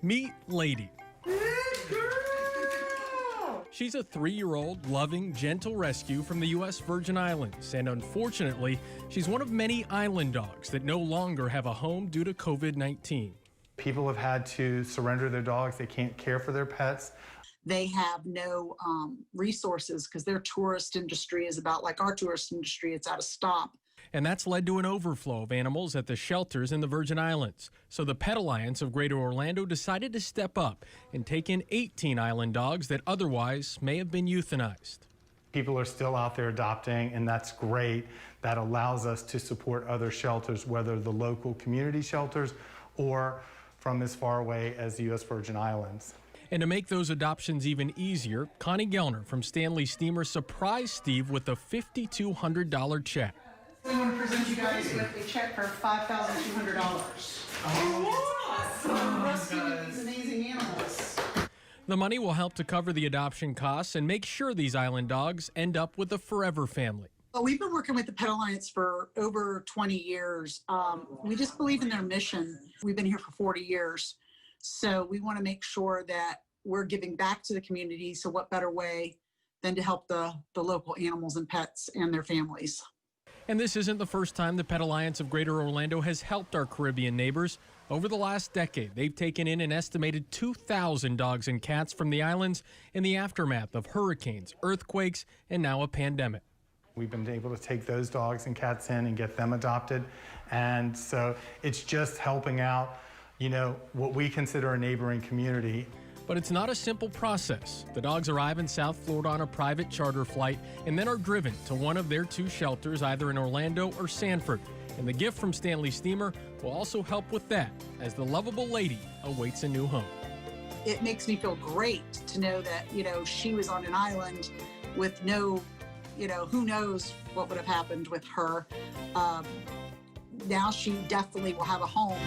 Meet Lady. She's a 3-year-old, loving, gentle rescue from the U.S. Virgin Islands, and unfortunately, she's one of many island dogs that no longer have a home due to COVID-19. People have had to surrender their dogs. They can't care for their pets. They have no resources because their tourist industry is about like our tourist industry. It's at a stop. And that's led to an overflow of animals at the shelters in the Virgin Islands. So the Pet Alliance of Greater Orlando decided to step up and take in 18 island dogs that otherwise may have been euthanized. People are still out there adopting, and that's great. That allows us to support other shelters, whether the local community shelters or from as far away as the U.S. Virgin Islands. And to make those adoptions even easier, Connie Gellner from Stanley Steemer surprised Steve with a $5,200 check. We want to present you guys with a check for $5,200. For rescuing these amazing animals. The money will help to cover the adoption costs and make sure these island dogs end up with a forever family. Well, we've been working with the Pet Alliance for over 20 years. We just believe in their mission. We've been here for 40 years. So we want to make sure that we're giving back to the community. So what better way than to help the local animals and pets and their families. And this isn't the first time the Pet Alliance of Greater Orlando has helped our Caribbean neighbors. Over the last decade, they've taken in an estimated 2,000 dogs and cats from the islands in the aftermath of hurricanes, earthquakes, and now a pandemic. We've been able to take those dogs and cats in and get them adopted. And so it's just helping out, what we consider a neighboring community. But it's not a simple process. The dogs arrive in South Florida on a private charter flight and then are driven to one of their 2 shelters, either in Orlando or Sanford. And the gift from Stanley Steemer will also help with that, as the lovable lady awaits a new home. It makes me feel great to know that, she was on an island with no, who knows what would have happened with her. Now she definitely will have a home.